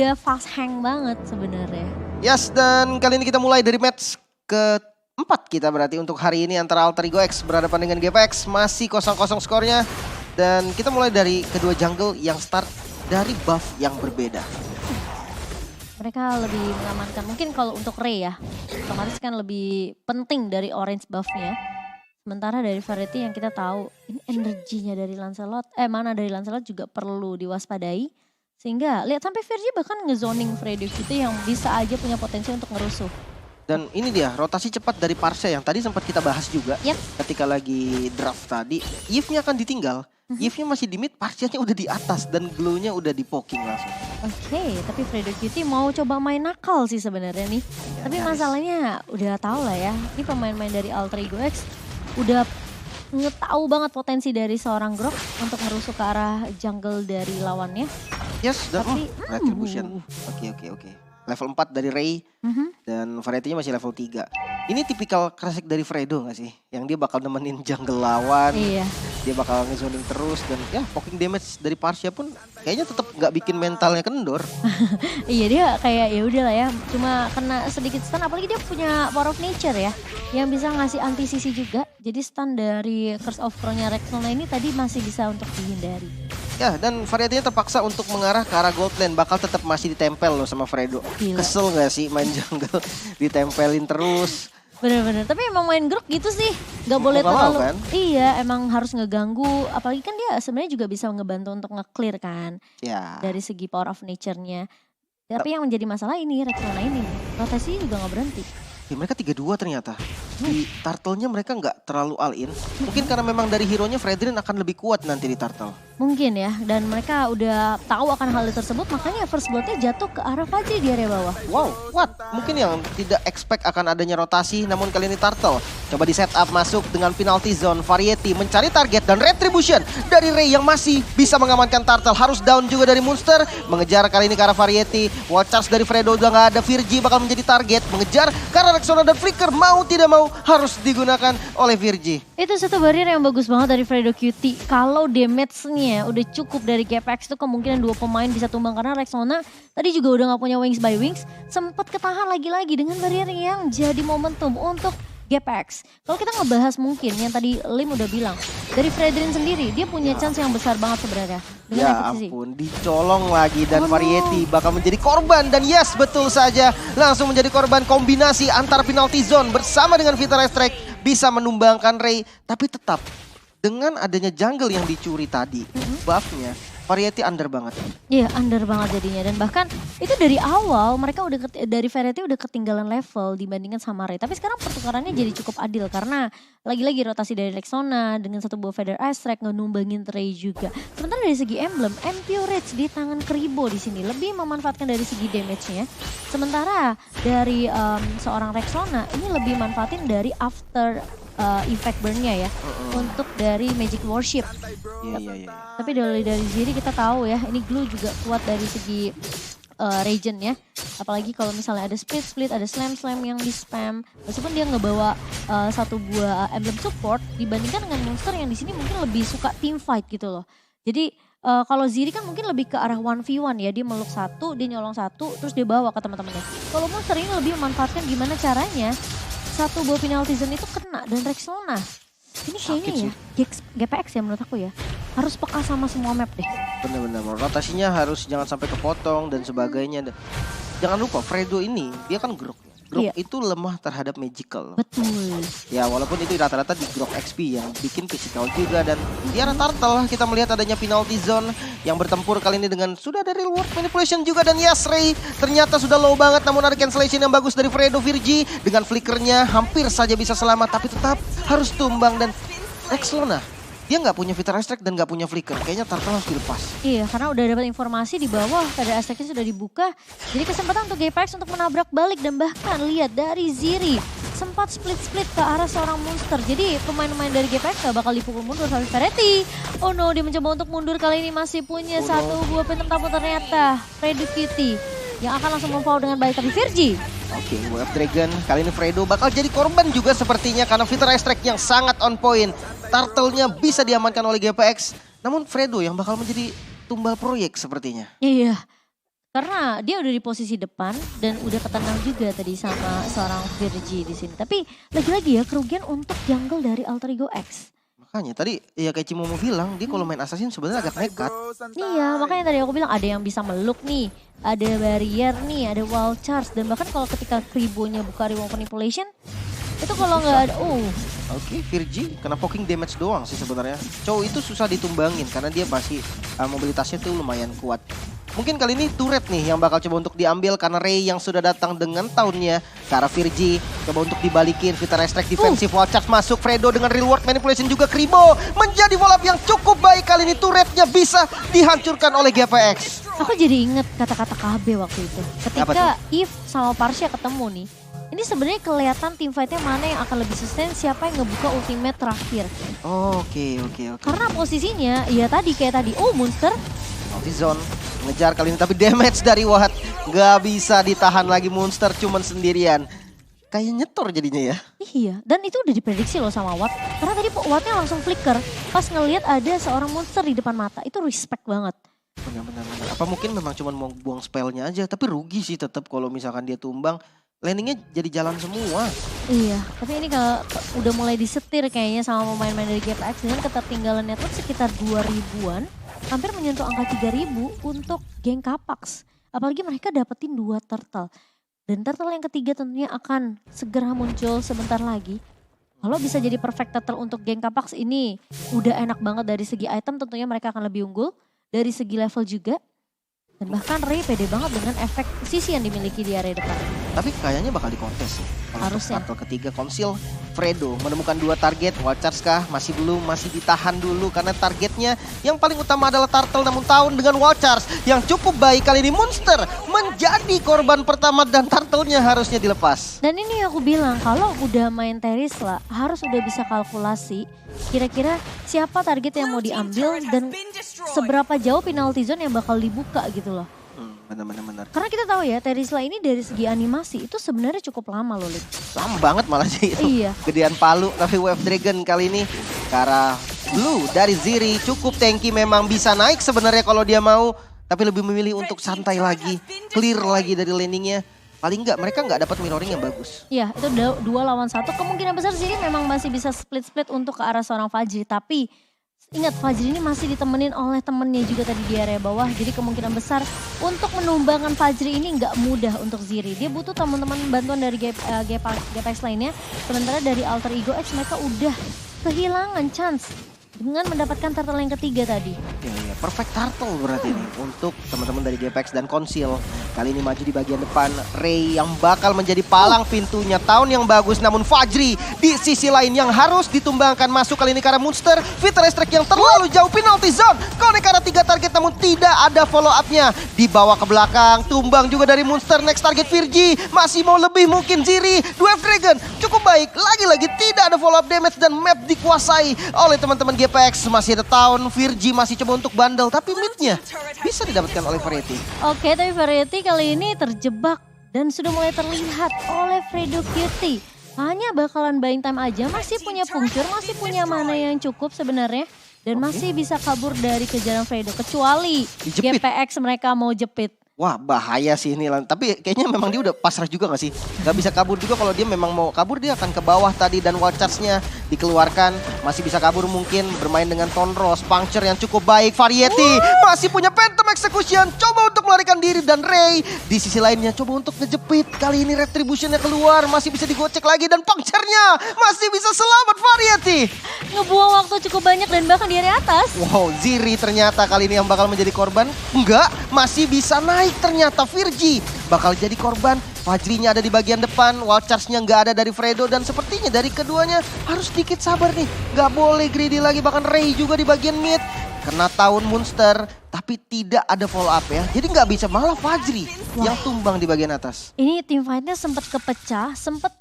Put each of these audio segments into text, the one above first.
Dia fast hang banget sebenarnya. Yes, dan kali ini kita mulai dari match keempat kita berarti untuk hari ini antara Alter Ego X berhadapan dengan GPX. Masih 0-0 skornya. Dan kita mulai dari kedua jungle yang start dari buff yang berbeda. Mereka lebih mengamankan, mungkin kalau untuk Ray ya, otomatis kan lebih penting dari orange buffnya. Sementara dari Variety yang kita tahu, ini energinya dari Lancelot, mana dari Lancelot juga perlu diwaspadai. Sehingga lihat sampai Virgi bahkan ngezoning Fredo gitu yang bisa aja punya potensi untuk ngerusuh. Dan ini dia rotasi cepat dari Parse yang tadi sempat kita bahas juga. Yep. Ketika lagi draft tadi, Yves-nya akan ditinggal. Yves-nya masih di mid, Parse-nya udah di atas dan Glow-nya udah di poking langsung. Oke, tapi Fredo Cutie mau coba main nakal sih sebenarnya nih. Tapi masalahnya udah tau lah ya, ini pemain-pemain dari Alter Ego X udah tahu banget potensi dari seorang Grok untuk merusuh ke arah jungle dari lawannya. Yes, dan Tapi, Retribution. Oke. Level 4 dari Ray dan Variety-nya masih level 3. Ini tipikal klasik dari Fredo gak sih? Yang dia bakal nemenin jungle lawan. Iya. Dia bakal ngezoning terus dan ya poking damage dari Parsia pun kayaknya tetap gak bikin mentalnya kendor. Iya, dia kayak ya udah lah ya, cuma kena sedikit stun, apalagi dia punya Power of Nature ya, yang bisa ngasih anti sisi juga. Jadi stun dari Curse of Crown-nya Rexona ini tadi masih bisa untuk dihindari. Ya, dan Variety-nya terpaksa untuk mengarah ke arah gold lane. Bakal tetap masih ditempel loh sama Fredo. Gila. Kesel gak sih main jungle ditempelin terus? Bener-bener, tapi emang main Grok gitu sih, gak boleh Mau terlalu. kan? Iya, emang harus ngeganggu, apalagi kan dia sebenarnya juga bisa ngebantu untuk nge-clear kan. Ya. Dari segi Power of Nature-nya. Tapi yang menjadi masalah ini, Rexona ini, rotasinya juga gak berhenti. Ya, mereka 3-2 ternyata. Di turtle-nya mereka nggak terlalu all in. Mungkin karena memang dari hero-nya Fredrin akan lebih kuat nanti di turtle. Mungkin ya, dan mereka udah tahu akan hal tersebut, makanya first blood-nya jatuh ke arah Fajri di area bawah. Wow, what? Mungkin yang tidak expect akan adanya rotasi, namun kali ini turtle coba di setup masuk dengan penalty zone. Variety mencari target dan retribution dari Ray yang masih bisa mengamankan turtle. Harus down juga dari Monster, mengejar kali ini ke arah Variety. Wall charge dari Fredo udah nggak ada, Virgi bakal menjadi target, mengejar karena Rexona dan Flicker mau tidak mau harus digunakan oleh Virgi. Itu satu barrier yang bagus banget dari Fredo Cutie. Kalau damage-nya udah cukup dari GPX itu kemungkinan dua pemain bisa tumbang. Karena Rexona tadi juga udah gak punya Wings by Wings. Sempat ketahan lagi-lagi dengan barrier yang jadi momentum untuk GPX. Kalau kita ngebahas mungkin yang tadi Lim udah bilang. Dari Fredrin sendiri dia punya chance yang besar banget sebenarnya. Ya ampun, dicolong lagi dan Variety bakal menjadi korban. Dan yes, betul saja, langsung menjadi korban kombinasi antara penalty zone bersama dengan Vital Strike. Bisa menumbangkan Ray, tapi tetap dengan adanya jungle yang dicuri tadi, buffnya Variety under banget. Iya, under banget jadinya. Dan bahkan itu dari awal mereka udah dari Variety udah ketinggalan level dibandingkan sama Ray. Tapi sekarang pertukarannya jadi cukup adil karena lagi-lagi rotasi dari Rexona dengan satu buah Feather Strike ngenumbangin Ray juga. Sementara dari segi emblem, Empio Rage di tangan Kribo di sini lebih memanfaatkan dari segi damage-nya. Sementara dari seorang Rexona ini lebih manfaatin dari after effect burn-nya ya untuk dari Magic Worship. Iya. Tapi dari Ziri kita tahu ya, ini Glue juga kuat dari segi regen ya. Apalagi kalau misalnya ada split, ada slam yang di spam. Meskipun dia ngebawa satu buah emblem support dibandingkan dengan monster yang di sini mungkin lebih suka team fight gitu loh. Jadi kalau Ziri kan mungkin lebih ke arah 1v1 ya. Dia meluk satu, dia nyolong satu, terus dia bawa ke teman-temannya. Kalau monster ini lebih memanfaatkan gimana caranya satu buah penalty zone itu kena dan Rexona. Ini kayaknya ya, GPX ya menurut aku ya. Harus peka sama semua map deh. Bener-bener, rotasinya harus jangan sampai kepotong dan sebagainya. Jangan lupa, Fredo ini dia kan Grok. Grok itu lemah terhadap magical. Betul. Ya walaupun itu rata-rata di Grok XP yang bikin physical juga. Dan di arah turtle kita melihat adanya penalty zone yang bertempur kali ini dengan sudah ada real world manipulation juga. Dan yes, Ray ternyata sudah low banget, namun ada cancellation yang bagus dari Fredo. Virgi dengan flickernya hampir saja bisa selamat, tapi tetap harus tumbang. Dan Rexona dia nggak punya Vital Strike dan nggak punya flicker. Kayaknya turtle harus dilepas. Iya, karena udah dapat informasi di bawah Feather Strike-nya sudah dibuka. Jadi kesempatan untuk GPX untuk menabrak balik dan bahkan lihat dari Ziri sempat split ke arah seorang monster. Jadi pemain-pemain dari GPX gak bakal dipukul mundur sampai Variety. Oh no, dia mencoba untuk mundur kali ini masih punya satu buah pentem tamu ternyata. Fredo Cutie yang akan langsung memfollow dengan baik tapi Virgi. Oke, Wave Dragon kali ini Fredo bakal jadi korban juga sepertinya karena Vital Strike yang sangat on point. Turtle-nya bisa diamankan oleh GPX, namun Fredo yang bakal menjadi tumbal proyek sepertinya. Iya, Karena dia udah di posisi depan dan udah ketenang juga tadi sama seorang Virgie di sini. Tapi lagi-lagi ya kerugian untuk jungle dari Alter Ego X. Makanya tadi ya kayak Cimo mau bilang, dia kalau main assassin sebenarnya agak nekat. Iya, makanya tadi aku bilang ada yang bisa meluk nih, ada barrier nih, ada wall charge, dan bahkan kalau ketika Kribonya buka Remote Manipulation, itu kalau nggak ada, Oke, Virgie kena poking damage doang sih sebenarnya. Chow itu susah ditumbangin karena dia masih mobilitasnya tuh lumayan kuat. Mungkin kali ini turret nih yang bakal coba untuk diambil karena Ray yang sudah datang dengan tahunnya ke arah Virgie. Coba untuk dibalikin, Vita Restrict defensive, wall charge masuk, Fredo dengan real world manipulation juga, Kribo menjadi follow up yang cukup baik. Kali ini turretnya bisa dihancurkan oleh GPX. Aku jadi inget kata-kata KB waktu itu. Ketika Eve sama Parsha ketemu nih, ini sebenarnya kelihatan tim fightnya mana yang akan lebih sustain, siapa yang ngebuka ultimate terakhir. Oke. Karena posisinya, ya tadi kayak tadi, Monster. Multizone ngejar kali ini tapi damage dari Watt gak bisa ditahan lagi, Monster cuman sendirian. Kayak nyetor jadinya ya. Iya, dan itu udah diprediksi loh sama Watt. Karena tadi Wattnya langsung flicker pas ngelihat ada seorang monster di depan mata. Itu respect banget. Benar. Apa mungkin memang cuma mau buang spellnya aja, tapi rugi sih tetap kalau misalkan dia tumbang. Landingnya jadi jalan semua. Iya, tapi ini kalau udah mulai disetir kayaknya sama pemain-pemain dari GPX dengan ketertinggalan network sekitar 2000-an. Hampir menyentuh angka 3000 untuk geng Capax. Apalagi mereka dapetin 2 turtle. Dan turtle yang ketiga tentunya akan segera muncul sebentar lagi. Kalau bisa jadi perfect turtle untuk geng Capax ini udah enak banget dari segi item, tentunya mereka akan lebih unggul. Dari segi level juga. Dan bahkan Ray pede banget dengan efek sisi yang dimiliki di area depan. Tapi kayaknya bakal dikontes sih. Harusnya. Turtle ketiga Konsil, Fredo menemukan 2 target. Wall charge kah? Masih belum, masih ditahan dulu karena targetnya yang paling utama adalah Turtle. Namun tahun dengan wall charge yang cukup baik kali ini Monster menjadi korban pertama dan Turtle-nya harusnya dilepas. Dan ini aku bilang kalau udah main Terisla harus udah bisa kalkulasi kira-kira siapa target yang mau diambil dan seberapa jauh penalty zone yang bakal dibuka gitu loh. Benar. Karena kita tahu ya Terisla ini dari segi animasi itu sebenarnya cukup lama loh, Lid. Lama banget malah sih itu. Iya. Gedean palu, tapi Wave Dragon kali ini ke arah Blue dari Ziri cukup tanky, memang bisa naik sebenarnya kalau dia mau. Tapi lebih memilih untuk santai lagi, clear lagi dari landingnya. Paling enggak mereka nggak dapat mirroring yang bagus. Iya, itu 2 lawan 1. Kemungkinan besar Ziri memang masih bisa split-split untuk ke arah seorang Fajri. Tapi ingat Fajri ini masih ditemenin oleh temennya juga tadi di area bawah. Jadi kemungkinan besar untuk menumbangkan Fajri ini nggak mudah untuk Ziri. Dia butuh teman-teman bantuan dari GPX lainnya. Sementara dari Alter Ego X mereka udah kehilangan chance dengan mendapatkan turtle yang ketiga tadi. Iya, perfect turtle berarti ini untuk teman-teman dari GPX dan Konsil. Kali ini maju di bagian depan, Ray yang bakal menjadi palang pintunya. Tahun yang bagus, namun Fajri di sisi lain yang harus ditumbangkan. Masuk kali ini ke arah Monster, Vita Restrict yang terlalu jauh, penalty zone. Connect ke arah 3 target namun tidak ada follow up-nya. Dibawa ke belakang, tumbang juga dari Monster. Next target Virgie, masih mau lebih mungkin Ziri. Dwarf Dragon cukup baik, lagi-lagi tidak ada follow up damage dan map dikuasai oleh teman-teman GPX. Masih ada Tahun, Virgie masih coba untuk bandel, tapi mid-nya bisa didapatkan oleh Variety. Oke, tapi Variety kali ini terjebak dan sudah mulai terlihat oleh Fredo Cutie. Hanya bakalan buying time aja, masih punya puncture, masih punya mana yang cukup sebenarnya. Dan masih bisa kabur dari kejaran Fredo, kecuali Dijepit. GPX mereka mau jepit. Wah, bahaya sih ini. Tapi kayaknya memang dia udah pasrah juga gak sih? Gak bisa kabur juga. Kalau dia memang mau kabur, dia akan ke bawah tadi. Dan wall charge-nya dikeluarkan. Masih bisa kabur mungkin. Bermain dengan Tonros. Puncture yang cukup baik. Variety masih punya Phantom Execution. Coba untuk melarikan diri. Dan Ray di sisi lainnya coba untuk ngejepit. Kali ini Retribution-nya keluar. Masih bisa digocek lagi. Dan puncture-nya masih bisa selamat Variety. Ngebuang waktu cukup banyak dan bahkan di area atas. Wow, Ziri ternyata kali ini yang bakal menjadi korban. Enggak, masih bisa naik. Ternyata Virgie bakal jadi korban. Fajrinya ada di bagian depan, wall charge-nya nggak ada dari Fredo. Dan sepertinya dari keduanya harus sedikit sabar nih. Nggak boleh greedy lagi, bahkan Ray juga di bagian mid. Kena Tahun Monster, tapi tidak ada follow up ya. Jadi nggak bisa, malah Fajri yang tumbang di bagian atas. Ini tim fight-nya sempat kepecah, sempat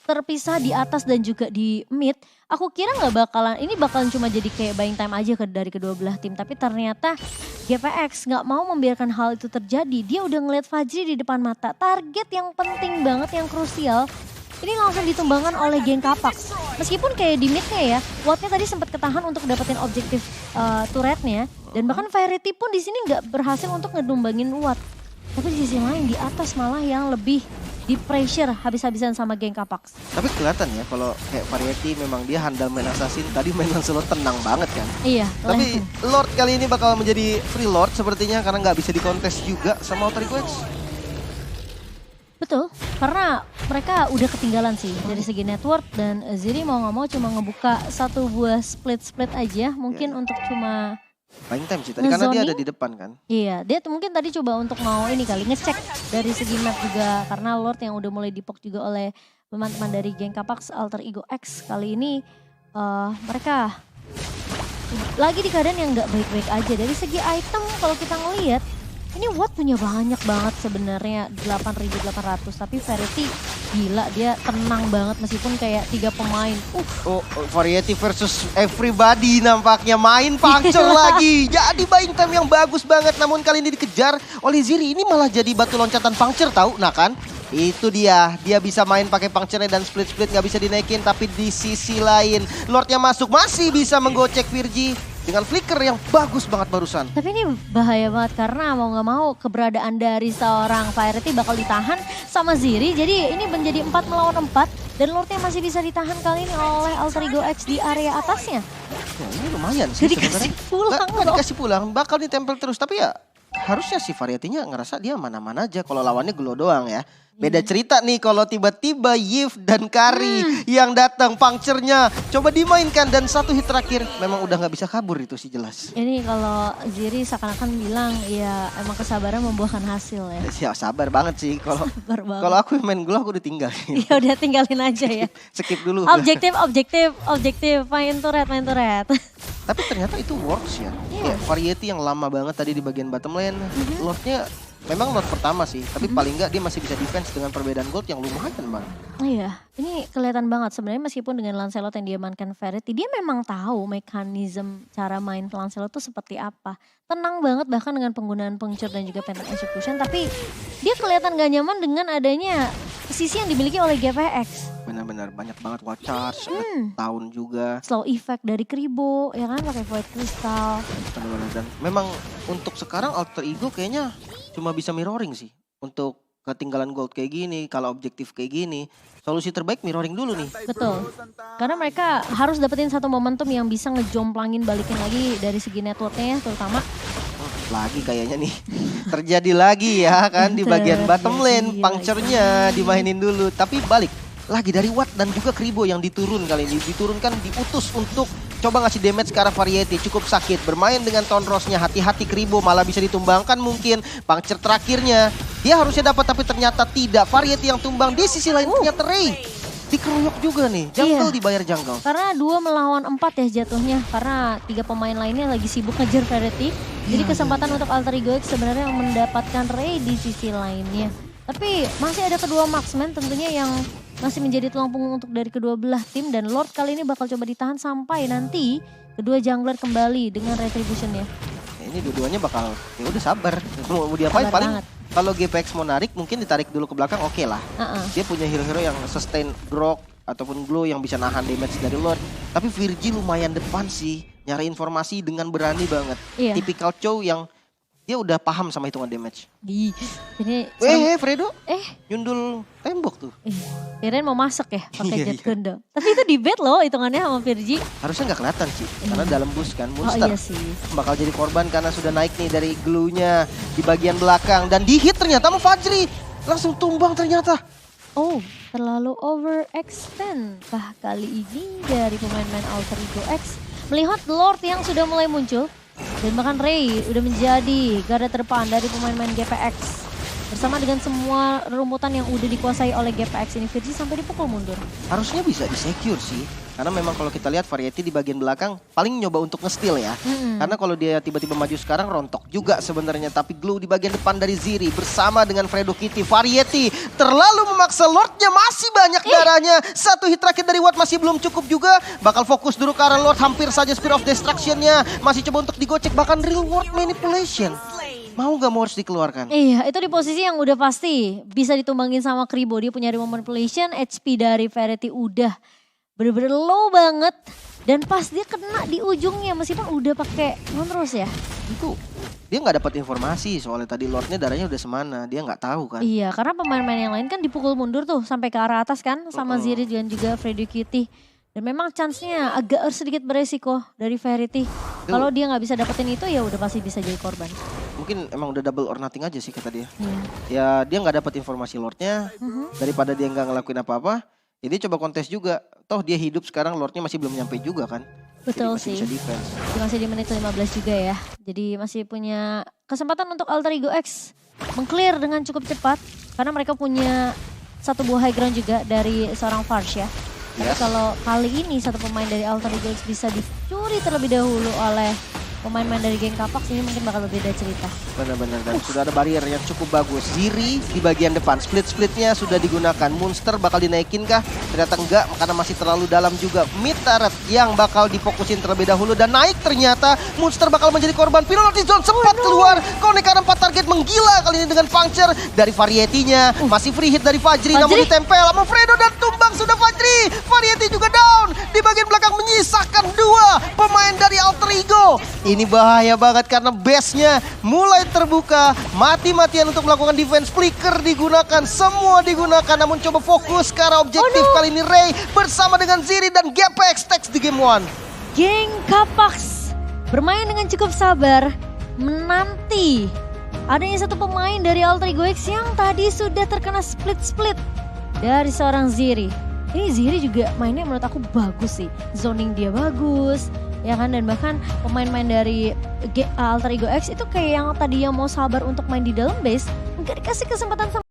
terpisah di atas dan juga di mid. Aku kira ini bakalan cuma jadi kayak buying time aja dari kedua belah tim. Tapi ternyata GPX nggak mau membiarkan hal itu terjadi. Dia udah ngeliat Fajri di depan mata. Target yang penting banget, yang krusial. Ini langsung ditumbangkan oleh geng Capax. Meskipun kayak di midnya ya, Wattnya tadi sempat ketahan untuk dapetin objektif turretnya. Dan bahkan Variety pun di sini nggak berhasil untuk ngedumbangin Watt. Tapi di sisi lain di atas malah yang lebih di pressure habis-habisan sama geng Capax. Tapi kelihatan ya kalau kayak Variety memang dia handal main assassin. Tadi main Lancelot tenang banget kan. Iya. Tapi Lord kali ini bakal menjadi free Lord sepertinya karena nggak bisa dikontes juga sama Alter Ego X. Betul, karena mereka udah ketinggalan sih dari segi network dan Ziri mau nggak mau cuma ngebuka satu buah split aja mungkin untuk cuma Buying time sih tadi karena dia ada di depan kan. Iya, dia mungkin tadi coba untuk mau ini kali ngecek dari segi map juga karena Lord yang udah mulai dipok juga oleh teman-teman dari geng Capax Alter Ego X kali ini mereka lagi di keadaan yang nggak baik-baik aja. Dari segi item kalau kita ngelihat ini Watt punya banyak banget sebenarnya 8.800 tapi Variety gila dia tenang banget meskipun kayak 3 pemain. Variety versus everybody nampaknya main puncture lagi. Jadi buying time yang bagus banget namun kali ini dikejar oleh Ziri. Ini malah jadi batu loncatan puncture tahu. Nah kan itu dia bisa main pakai puncture-nya dan split nggak bisa dinaikin tapi di sisi lain Lordnya masuk masih bisa menggocek Virgi. Dengan flicker yang bagus banget barusan. Tapi ini bahaya banget karena mau nggak mau keberadaan dari seorang Variety bakal ditahan sama Ziri. Jadi ini menjadi 4 melawan 4 dan Lordnya masih bisa ditahan kali ini oleh Alter Ego X di area atasnya. Ya, ini lumayan sih sebenarnya. Nggak dikasih pulang, bakal ditempel terus. Tapi ya harusnya si Variety-nya ngerasa dia mana-mana aja kalau lawannya Glow doang ya. Beda cerita nih kalau tiba-tiba Yif dan Kari yang datang puncture-nya coba dimainkan dan satu hit terakhir memang udah nggak bisa kabur itu sih jelas. Ini kalau Ziri seakan-akan bilang ya emang kesabaran membuahkan hasil ya. Ya sabar banget sih kalau aku main Glow aku udah tinggal. Ya udah tinggalin aja ya. Skip dulu. Objektif main turret. Tapi ternyata itu works ya. Kayak Variety yang lama banget tadi di bagian bottom lane. Lordnya memang Lord pertama sih, tapi paling nggak dia masih bisa defense dengan perbedaan gold yang lumayan bang. Iya, ini kelihatan banget sebenarnya meskipun dengan Lancelot yang diamankan Variety, dia memang tahu mekanisme cara main Lancelot itu seperti apa. Tenang banget bahkan dengan penggunaan puncture dan juga pattern execution, tapi dia kelihatan gak nyaman dengan adanya sisi yang dimiliki oleh GPX. Benar-benar banyak banget watch charge, tahun juga. Slow effect dari Kribo, ya kan pakai Void Crystal. Benar-benar dan memang untuk sekarang Alter Ego kayaknya cuma bisa mirroring sih untuk ketinggalan gold kayak gini, kalau objektif kayak gini, solusi terbaik mirroring dulu nih. Betul, karena mereka harus dapetin satu momentum yang bisa ngejomplangin balikin lagi dari segi networknya ya terutama. Lagi kayaknya nih, terjadi lagi ya kan di bagian bottom lane, puncture-nya dimainin dulu, tapi balik. Lagi dari Watt dan juga Kribo yang diturun kali ini. Diturunkan, diutus untuk coba ngasih damage ke arah Variety. Cukup sakit, bermain dengan Tonrosnya. Hati-hati Kribo, malah bisa ditumbangkan mungkin. Puncture terakhirnya, dia harusnya dapat tapi ternyata tidak. Variety yang tumbang, di sisi lain ternyata Ray. Dikeroyok juga nih, jungle dibayar jungle. Karena 2 melawan 4 ya jatuhnya. Karena 3 pemain lainnya lagi sibuk ngejar Variety. Jadi kesempatan untuk Alter Ego X sebenarnya mendapatkan Ray di sisi lainnya. Tapi masih ada kedua marksman tentunya yang masih menjadi tulang punggung untuk dari kedua belah tim. Dan Lord kali ini bakal coba ditahan sampai nanti kedua jungler kembali dengan retribution-nya. Ini dua-duanya bakal, ya udah sabar. Mau diapain paling kalau GPX mau narik mungkin ditarik dulu ke belakang oke lah. Dia punya hero-hero yang sustain grok ataupun glow yang bisa nahan damage dari Lord. Tapi Virgi lumayan depan sih. Nyari informasi dengan berani banget. Tipikal Chow yang dia udah paham sama hitungan damage. Ini Fredo nyundul tembok tuh. Kirain mau masuk ya pakai jet Gundam. Tapi itu di bed loh hitungannya sama Virgi. Harusnya nggak kelihatan sih, karena dalam bus kan monster. Oh iya sih. Bakal jadi korban karena sudah naik nih dari glue-nya di bagian belakang. Dan di hit ternyata sama Fajri. Langsung tumbang ternyata. Oh, terlalu overextend kah kali ini dari pemain-pemain Alter Ego X. Melihat Lord yang sudah mulai muncul. Dan bahkan Ray udah menjadi garda terdepan dari pemain-pemain GPX. Bersama dengan semua rumputan yang udah dikuasai oleh GPX ini, Virgi sampai dipukul mundur. Harusnya bisa di-secure sih. Karena memang kalau kita lihat Variety di bagian belakang paling nyoba untuk nge-steal ya. Karena kalau dia tiba-tiba maju sekarang rontok juga sebenarnya. Tapi Glue di bagian depan dari Ziri bersama dengan Fredo Kitty. Variety terlalu memaksa, Lordnya masih banyak darahnya. Satu hit terakhir dari Watt masih belum cukup juga. Bakal fokus dulu ke arah Lord, hampir saja Spear of Destruction-nya. Masih coba untuk digocek, bahkan Real World Manipulation. Mau gak mau harus dikeluarkan. Iya, itu di posisi yang udah pasti bisa ditumbangin sama Kribo. Dia punya remote manipulation, HP dari Variety udah bener-bener low banget. Dan pas dia kena di ujungnya meskipun udah pakai Montrose ya. Itu dia nggak dapat informasi soalnya tadi Lordnya darahnya udah semana, dia nggak tahu kan. Iya, karena pemain-pemain yang lain kan dipukul mundur tuh sampai ke arah atas kan sama Ziri dan juga Freddy Cutie. Dan memang chance-nya agak sedikit beresiko dari Verity. Kalau dia nggak bisa dapetin itu ya udah pasti bisa jadi korban. Mungkin emang udah double or nothing aja sih kata dia. Iya. Ya dia nggak dapat informasi Lordnya, daripada dia nggak ngelakuin apa-apa, ya dia coba kontes juga. Toh dia hidup sekarang, Lordnya masih belum nyampe juga kan. Betul Jadi masih sih. bisa defense. Masih di menit 15 juga ya. Jadi masih punya kesempatan untuk Alter Ego X meng-clear dengan cukup cepat. Karena mereka punya satu buah high ground juga dari seorang Farsh ya. Tapi Yes. kalau kali ini satu pemain dari Alter Ego X bisa dicuri terlebih dahulu oleh pemain-pemain dari geng Kapak, ini mungkin bakal berbeda cerita. Benar-benar, dan sudah ada barrier yang cukup bagus. Ziri di bagian depan, split-splitnya sudah digunakan. Monster bakal dinaikin kah? Ternyata enggak, karena masih terlalu dalam juga. Mid turret yang bakal difokusin terlebih dahulu dan naik ternyata. Monster bakal menjadi korban. Penalty zone sempat keluar. Konekan 4 target menggila kali ini dengan puncture dari Variety-nya. Masih free hit dari Fajri, namun ditempel sama Fredo dan tumbang sudah Fajri. Variety juga down. Di bagian belakang menyisakan 2 pemain dari Alter Ego. Ini bahaya banget karena base-nya mulai terbuka. Mati-matian untuk melakukan defense. Flicker digunakan, semua digunakan. Namun coba fokus ke arah objektif. Kali ini Ray bersama dengan Ziri dan Gapex Tex di game 1. Geng Kapak bermain dengan cukup sabar, menanti adanya satu pemain dari Alter Ego X yang tadi sudah terkena split-split dari seorang Ziri. Ini Ziri juga mainnya menurut aku bagus sih. Zoning dia bagus, ya kan, dan bahkan pemain-pemain dari Alter Ego X itu kayak yang tadi yang mau sabar untuk main di dalam base, nggak dikasih kesempatan sama